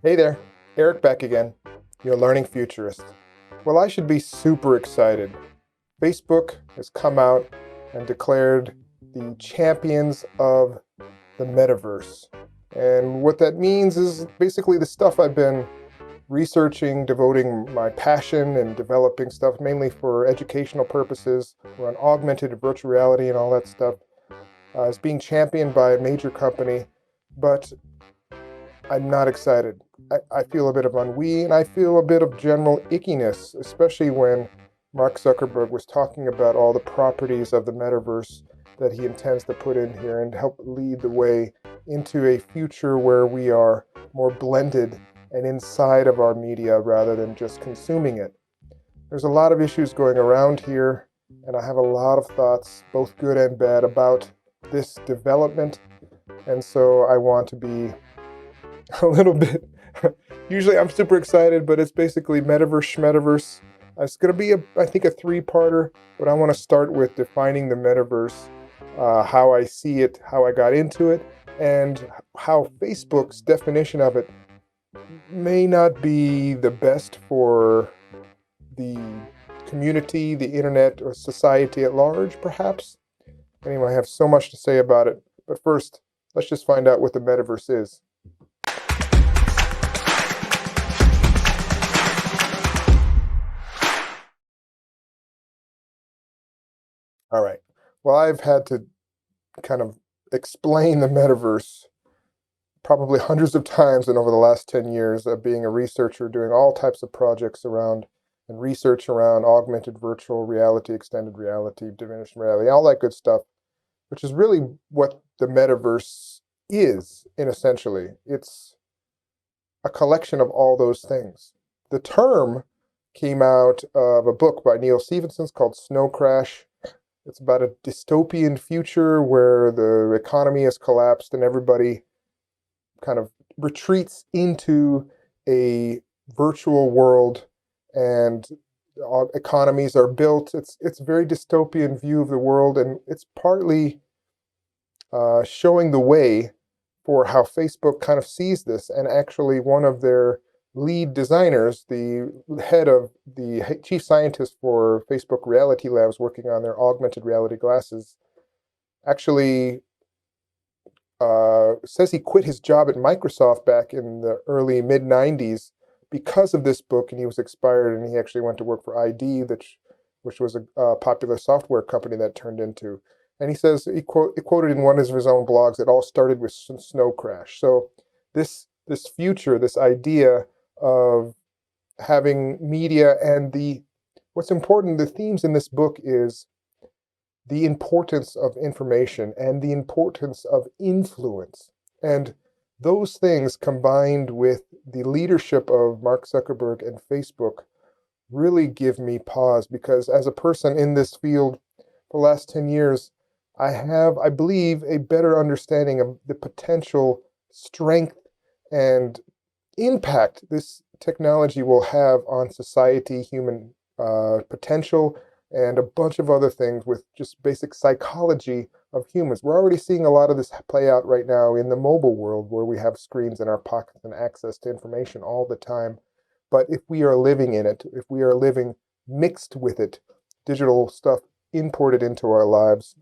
Hey there, Eric back again, your Learning Futurist. Well, I should be super excited. Facebook has come out and declared the champions of the Metaverse. And what that means is basically the stuff I've been researching, devoting my passion and developing stuff mainly for educational purposes around augmented virtual reality and all that stuff is being championed by a major company. But I'm not excited. I feel a bit of ennui and I feel a bit of general ickiness, especially when Mark Zuckerberg was talking about all the properties of the metaverse that he intends to put in here and help lead the way into a future where we are more blended and inside of our media rather than just consuming it. There's a lot of issues going around here, and I have a lot of thoughts, both good and bad, about this development, and so I want to be a little bit. Usually I'm super excited, but it's basically metaverse schmetaverse. It's going to be, I think, a three-parter, but I want to start with defining the metaverse, how I see it, how I got into it, and how Facebook's definition of it may not be the best for the community, the internet, or society at large, perhaps. Anyway, I have so much to say about it, but first, let's just find out what the metaverse is. All right. Well, I've had to kind of explain the metaverse probably hundreds of times and over the last 10 years of being a researcher, doing all types of projects around and research around augmented virtual reality, extended reality, diminished reality, all that good stuff, which is really what the metaverse is, in essentially. It's a collection of all those things. The term came out of a book by Neil Stephenson called Snow Crash. It's about a dystopian future where the economy has collapsed and everybody kind of retreats into a virtual world and economies are built. It's a very dystopian view of the world, and it's partly showing the way for how Facebook kind of sees this. And actually, one of their lead designers, the head of the chief scientist for Facebook Reality Labs working on their augmented reality glasses, actually says he quit his job at Microsoft back in the early mid-90s because of this book, and he was expired, and he actually went to work for ID, which was a popular software company that turned into. And he says, he quoted in one of his own blogs, it all started with Snow Crash. So this future, this idea of having media and what's important, the themes in this book is the importance of information and the importance of influence. And those things combined with the leadership of Mark Zuckerberg and Facebook really give me pause, because as a person in this field for the last 10 years, I have, I believe, a better understanding of the potential strength and impact this technology will have on society, human potential, and a bunch of other things with just basic psychology of humans. We're already seeing a lot of this play out right now in the mobile world, where we have screens in our pockets and access to information all the time. But if we are living in it, if we are living mixed with it, digital stuff imported into our lives,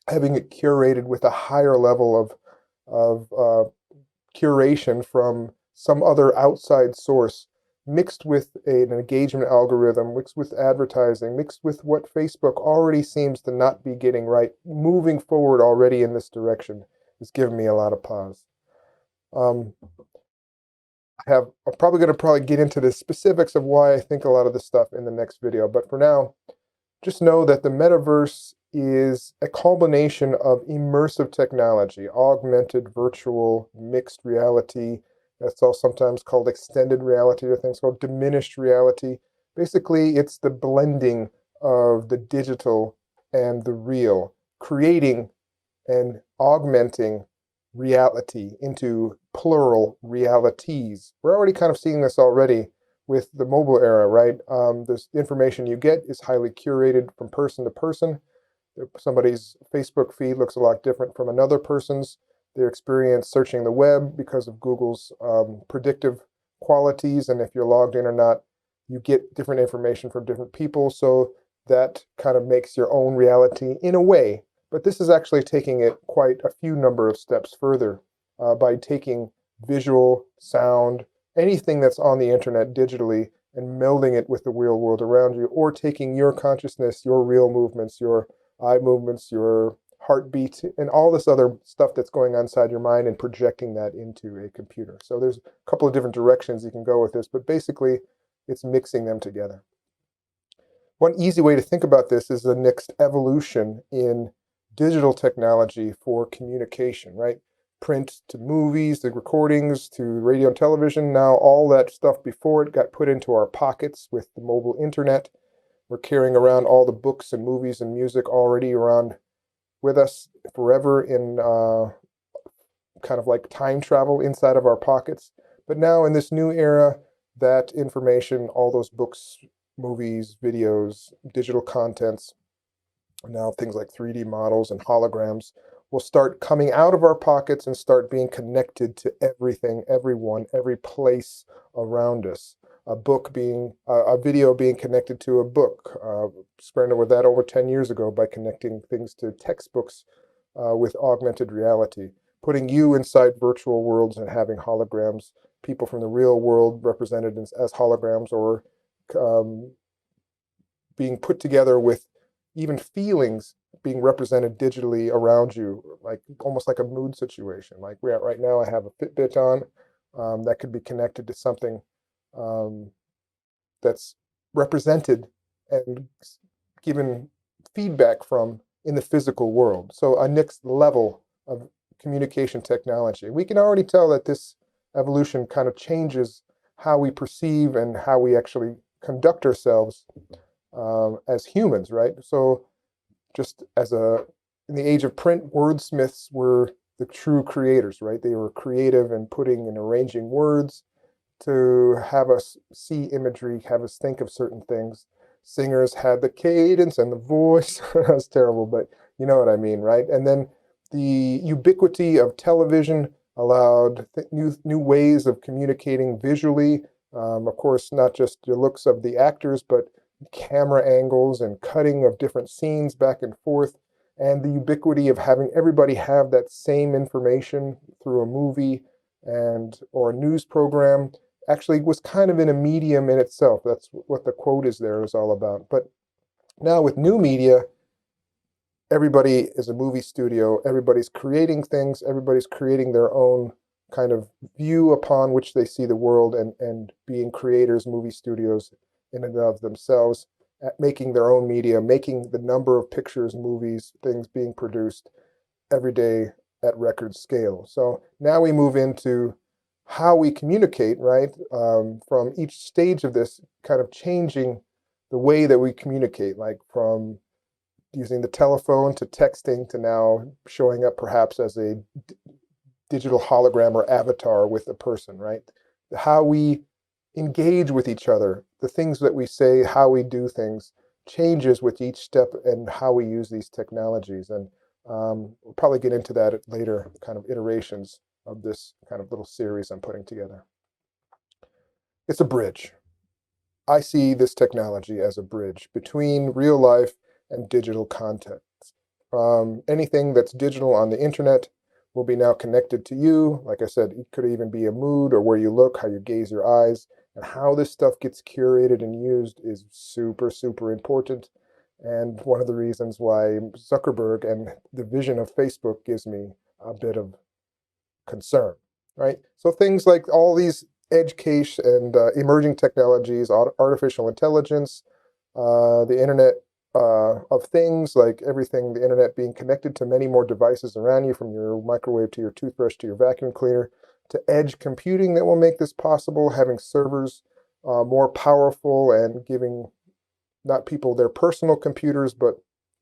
having it curated with a higher level of curation from some other outside source, mixed with an engagement algorithm, mixed with advertising, mixed with what Facebook already seems to not be getting right, moving forward already in this direction, has given me a lot of pause. I'm probably going to get into the specifics of why I think a lot of this stuff in the next video, but for now, just know that the metaverse is a culmination of immersive technology, augmented, virtual, mixed reality. That's all sometimes called extended reality, or things called diminished reality. Basically, it's the blending of the digital and the real, creating and augmenting reality into plural realities. We're already kind of seeing this already with the mobile era, right? This information you get is highly curated from person to person. Somebody's Facebook feed looks a lot different from another person's. Their experience searching the web, because of Google's predictive qualities, and if you're logged in or not, you get different information from different people, so that kind of makes your own reality in a way. But this is actually taking it quite a few number of steps further by taking visual, sound, anything that's on the internet digitally and melding it with the real world around you, or taking your consciousness, your real movements, your eye movements, your heartbeat, and all this other stuff that's going on inside your mind and projecting that into a computer. So there's a couple of different directions you can go with this, but basically it's mixing them together. One easy way to think about this is the next evolution in digital technology for communication, right? Print to movies, the recordings to radio and television. Now all that stuff before it got put into our pockets with the mobile internet. We're carrying around all the books and movies and music already around with us forever in kind of like time travel inside of our pockets. But now in this new era, that information, all those books, movies, videos, digital contents, now things like 3D models and holograms will start coming out of our pockets and start being connected to everything, everyone, every place around us. A video being connected to a book. Experimented with that over 10 years ago by connecting things to textbooks with augmented reality. Putting you inside virtual worlds and having holograms, people from the real world represented as holograms, or being put together with even feelings being represented digitally around you, like almost like a mood situation. Like right now I have a Fitbit on that could be connected to something that's represented and given feedback from in the physical world. So a next level of communication technology. We can already tell that this evolution kind of changes how we perceive and how we actually conduct ourselves as humans, right? So just in the age of print, wordsmiths were the true creators, right? They were creative in putting and arranging words to have us see imagery, have us think of certain things. Singers had the cadence and the voice. That's terrible, but you know what I mean, right? And then the ubiquity of television allowed new ways of communicating visually. Of course, not just the looks of the actors, but camera angles and cutting of different scenes back and forth, and the ubiquity of having everybody have that same information through a movie or a news program actually was kind of in a medium in itself. That's what the quote is there is all about. But now with new media, everybody is a movie studio, everybody's creating things, everybody's creating their own kind of view upon which they see the world, and being creators, movie studios in and of themselves, at making their own media, making the number of pictures, movies, things being produced every day at record scale. So now we move into how we communicate, right? From each stage of this kind of changing the way that we communicate, like from using the telephone to texting to now showing up perhaps as a digital hologram or avatar with a person, right? How we engage with each other, the things that we say, how we do things changes with each step and how we use these technologies. And we'll probably get into that at later kind of iterations of this kind of little series I'm putting together. It's a bridge. I see this technology as a bridge between real life and digital content. Anything that's digital on the internet will be now connected to you. Like I said, it could even be a mood or where you look, how you gaze your eyes, and how this stuff gets curated and used is super, super important. And one of the reasons why Zuckerberg and the vision of Facebook gives me a bit of concern, right? So things like all these edge case and emerging technologies, artificial intelligence, the internet of things, like everything, the internet being connected to many more devices around you, from your microwave to your toothbrush to your vacuum cleaner, to edge computing that will make this possible, having servers more powerful and giving not people their personal computers, but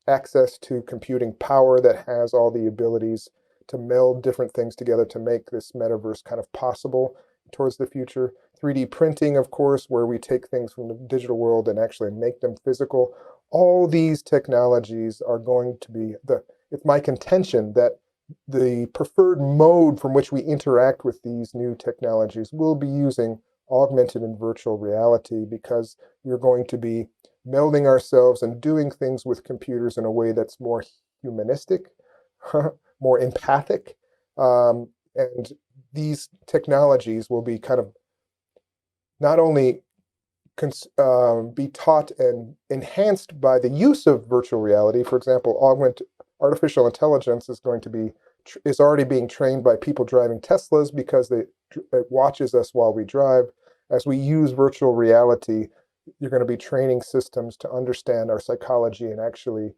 access to computing power that has all the abilities to meld different things together to make this metaverse kind of possible towards the future. 3D printing, of course, where we take things from the digital world and actually make them physical. All these technologies are going to be it's my contention that the preferred mode from which we interact with these new technologies will be using augmented and virtual reality, because we're going to be melding ourselves and doing things with computers in a way that's more humanistic, more empathic. And these technologies will be kind of not only be taught and enhanced by the use of virtual reality. For example, artificial intelligence is already being trained by people driving Teslas, because it watches us while we drive. As we use virtual reality, you're going to be training systems to understand our psychology and actually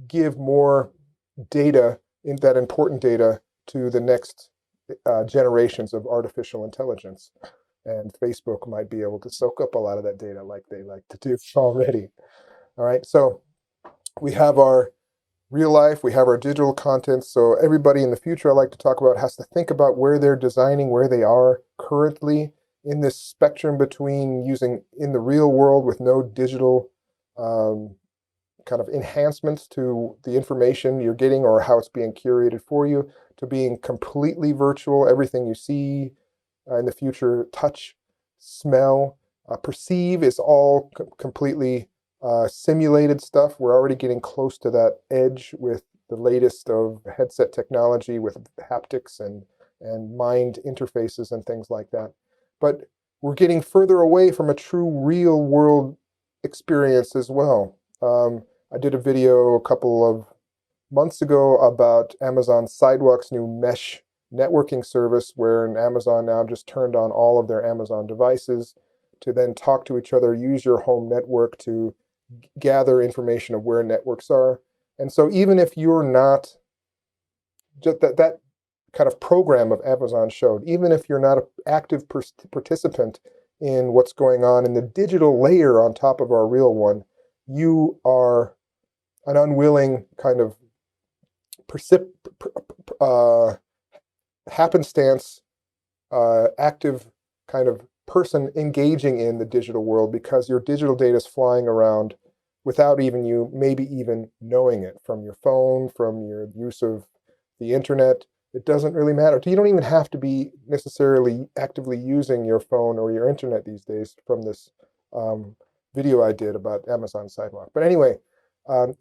give more data, that important data, to the next generations of artificial intelligence. And Facebook might be able to soak up a lot of that data like they like to do already. All right, so we have our real life, we have our digital content. So everybody in the future, I like to talk about, has to think about where they're designing, where they are currently in this spectrum between using in the real world with no digital kind of enhancements to the information you're getting or how it's being curated for you, to being completely virtual. Everything you see in the future, touch, smell, perceive, is all completely simulated stuff. We're already getting close to that edge with the latest of headset technology, with haptics and mind interfaces and things like that. But we're getting further away from a true real world experience as well. I did a video a couple of months ago about Amazon Sidewalk's new mesh networking service, where Amazon now just turned on all of their Amazon devices to then talk to each other, use your home network to gather information of where networks are. And so even if you're not, just that kind of program of Amazon showed, even if you're not an active participant in what's going on in the digital layer on top of our real one, you are an unwilling kind of happenstance, active kind of person engaging in the digital world, because your digital data is flying around without even you maybe even knowing it, from your phone, from your use of the internet. It doesn't really matter. You don't even have to be necessarily actively using your phone or your internet these days, from this video I did about Amazon Sidewalk. But anyway,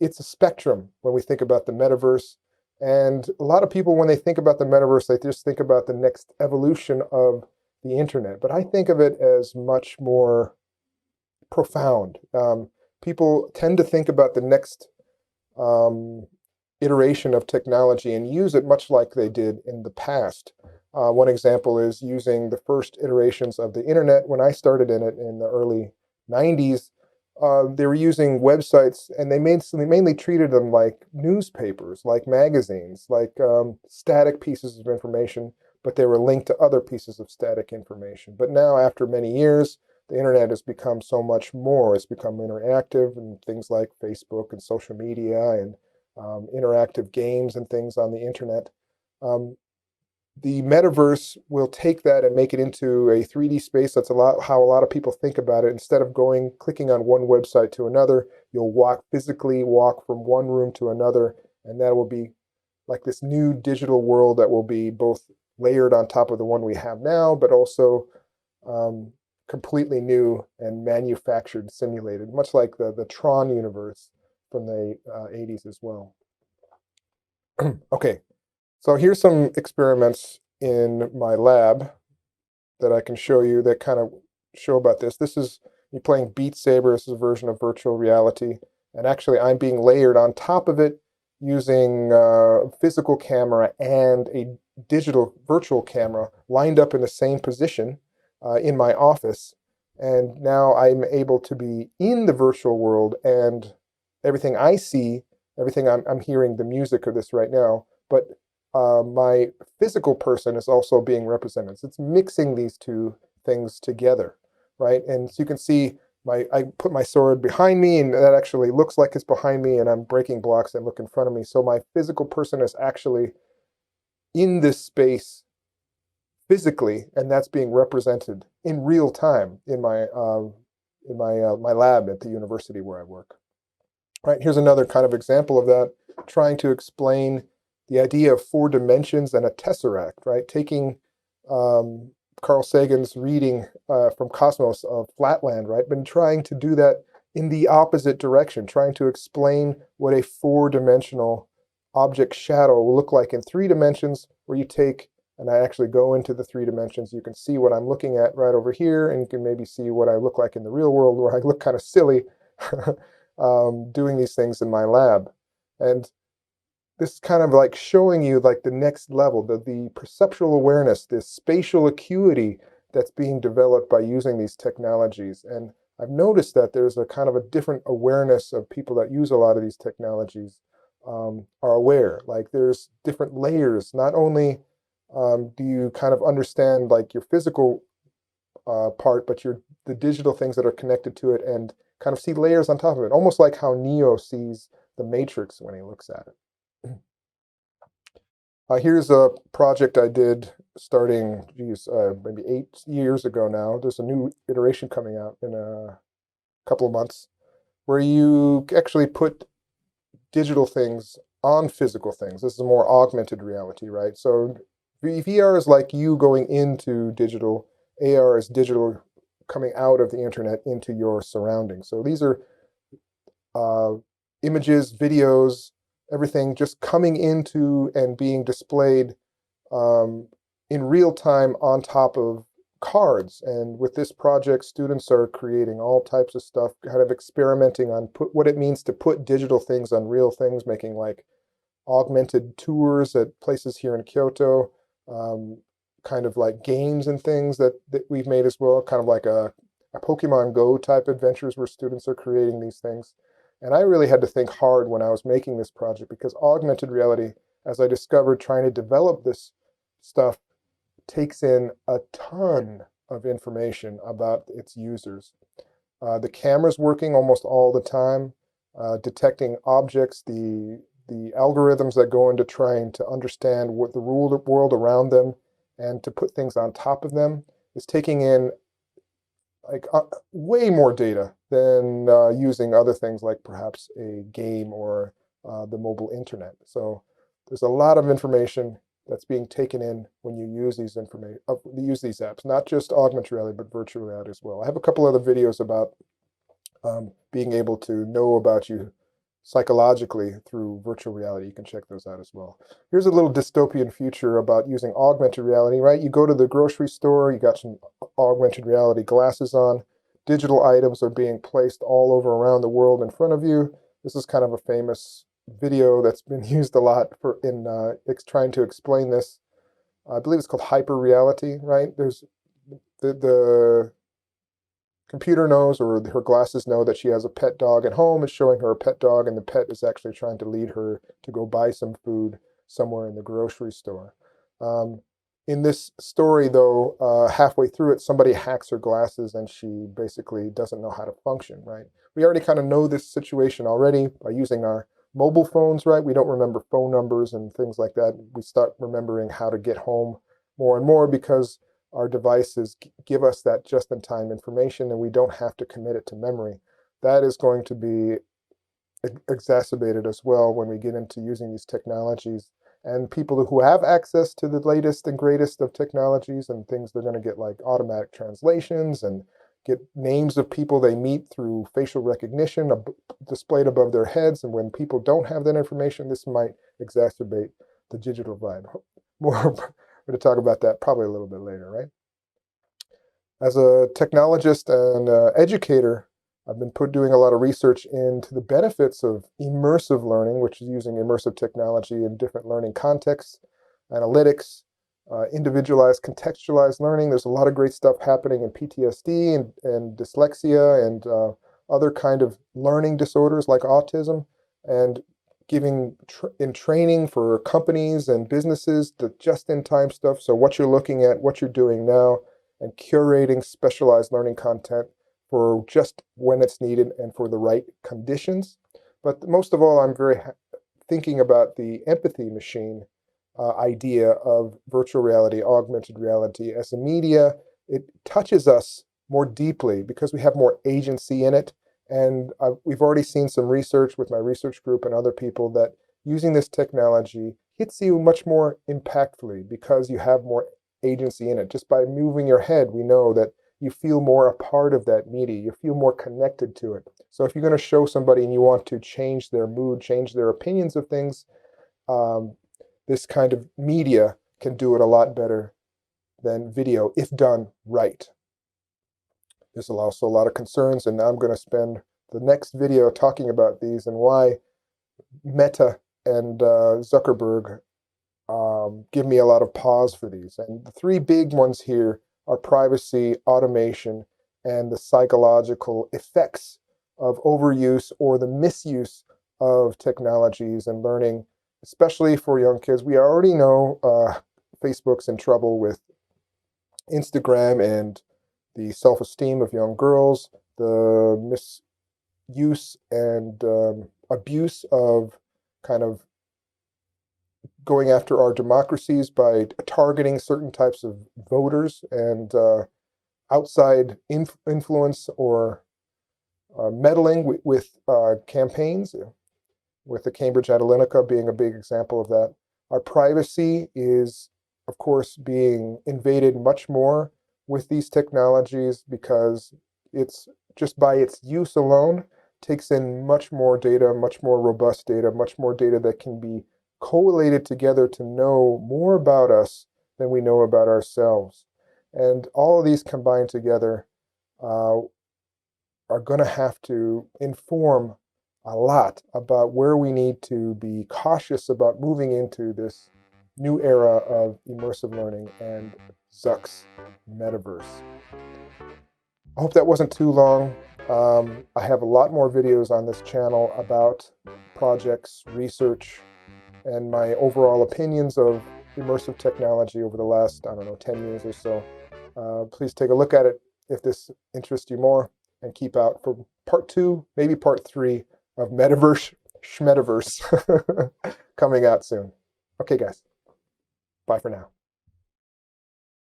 it's a spectrum when we think about the metaverse. And a lot of people, when they think about the metaverse, they just think about the next evolution of the internet. But I think of it as much more profound. People tend to think about the next iteration of technology and use it much like they did in the past. One example is using the first iterations of the internet. When I started in it in the early 90s, they were using websites, and they mainly treated them like newspapers, like magazines, like static pieces of information, but they were linked to other pieces of static information. But now, after many years, the internet has become so much more. It's become interactive, and things like Facebook and social media and interactive games and things on the internet. The metaverse will take that and make it into a 3D space. That's how a lot of people think about it. Instead of clicking on one website to another, you'll physically walk from one room to another, and that will be like this new digital world that will be both layered on top of the one we have now, but also completely new and manufactured, simulated, much like the Tron universe from the 80s as well. Okay. So here's some experiments in my lab that I can show you that kind of show about this. This is me playing Beat Saber. This is a version of virtual reality. And actually, I'm being layered on top of it using a physical camera and a digital virtual camera lined up in the same position in my office. And now I'm able to be in the virtual world, and everything I see, everything I'm hearing the music of this right now, but my physical person is also being represented. So it's mixing these two things together, right? And so you can see I put my sword behind me, and that actually looks like it's behind me, and I'm breaking blocks that look in front of me. So my physical person is actually in this space physically, and that's being represented in real time in my my lab at the university where I work. Right, here's another kind of example of that, trying to explain the idea of 4 dimensions and a tesseract, right? Taking Carl Sagan's reading from Cosmos of Flatland, right? Been trying to do that in the opposite direction, trying to explain what a four-dimensional object shadow will look like in 3 dimensions, where you take, and I actually go into the 3 dimensions, you can see what I'm looking at right over here, and you can maybe see what I look like in the real world, where I look kind of silly doing these things in my lab. And this is kind of like showing you like the next level, the perceptual awareness, this spatial acuity that's being developed by using these technologies. And I've noticed that there's a kind of a different awareness of people that use a lot of these technologies are aware. Like there's different layers. Not only do you kind of understand like your physical part, but the digital things that are connected to it, and kind of see layers on top of it, almost like how Neo sees the Matrix when he looks at it. Here's a project I did starting, maybe 8 years ago now. There's a new iteration coming out in a couple of months, where you actually put digital things on physical things. This is more augmented reality, right? So VR is like you going into digital. AR is digital coming out of the internet into your surroundings. So these are images, videos, everything just coming into and being displayed in real time on top of cards. And with this project, students are creating all types of stuff, kind of experimenting on what it means to put digital things on real things, making like augmented tours at places here in Kyoto, kind of like games and things that we've made as well, kind of like a Pokemon Go type adventures where students are creating these things. And I really had to think hard when I was making this project, because augmented reality, as I discovered trying to develop this stuff, takes in a ton of information about its users. The camera's working almost all the time, detecting objects, the algorithms that go into trying to understand what the world around them and to put things on top of them is taking in like way more data than using other things like perhaps a game or the mobile internet. So there's a lot of information that's being taken in when you use these apps, not just augmented reality, but virtual reality as well. I have a couple other videos about being able to know about you psychologically through virtual reality. You can check those out as well. Here's a little dystopian future about using augmented reality, right? You go to the grocery store, you got some augmented reality glasses on, digital items are being placed all over around the world in front of you. This is kind of a famous video that's been used a lot in trying to explain this. I believe it's called hyper reality, right? There's the computer knows, or her glasses know, that she has a pet dog at home. It's showing her a pet dog, and the pet is actually trying to lead her to go buy some food somewhere in the grocery store. In this story, though, halfway through it, somebody hacks her glasses, and she basically doesn't know how to function, right? We already kind of know this situation already by using our mobile phones, right? We don't remember phone numbers and things like that. We start remembering how to get home more and more because our devices give us that just-in-time information, and we don't have to commit it to memory. That is going to be exacerbated as well when we get into using these technologies. And people who have access to the latest and greatest of technologies and things, they're going to get like automatic translations and get names of people they meet through facial recognition displayed above their heads. And when people don't have that information, this might exacerbate the digital divide. More we're going to talk about that probably a little bit later, right? As a technologist and educator, I've been doing a lot of research into the benefits of immersive learning, which is using immersive technology in different learning contexts, analytics, individualized, contextualized learning. There's a lot of great stuff happening in PTSD and dyslexia and other kind of learning disorders like autism, and giving training for companies and businesses the just-in-time stuff. So what you're looking at, what you're doing now, and curating specialized learning content for just when it's needed and for the right conditions. But most of all, I'm very thinking about the empathy machine idea of virtual reality, augmented reality as a media. It touches us more deeply because we have more agency in it. And we've already seen some research with my research group and other people that using this technology hits you much more impactfully because you have more agency in it. Just by moving your head, we know that you feel more a part of that media. You feel more connected to it. So if you're going to show somebody and you want to change their mood, change their opinions of things, this kind of media can do it a lot better than video if done right. There's also a lot of concerns, and I'm going to spend the next video talking about these and why Meta and Zuckerberg give me a lot of pause for these. And the three big ones here are privacy, automation, and the psychological effects of overuse or the misuse of technologies and learning, especially for young kids. We already know Facebook's in trouble with Instagram and the self-esteem of young girls, the misuse and abuse of kind of going after our democracies by targeting certain types of voters and outside influence or meddling with campaigns, with the Cambridge Analytica being a big example of that. Our privacy is, of course, being invaded much more with these technologies because it's just by its use alone takes in much more data, much more robust data, much more data that can be collated together to know more about us than we know about ourselves. And all of these combined together are going to have to inform a lot about where we need to be cautious about moving into this new era of immersive learning and Zuck's Metaverse. I hope that wasn't too long. I have a lot more videos on this channel about projects, research, and my overall opinions of immersive technology over the last, I don't know, 10 years or so. Please take a look at it if this interests you more, and keep out for part 2, maybe part 3 of Metaverse Schmetaverse coming out soon. Okay, guys. Bye for now.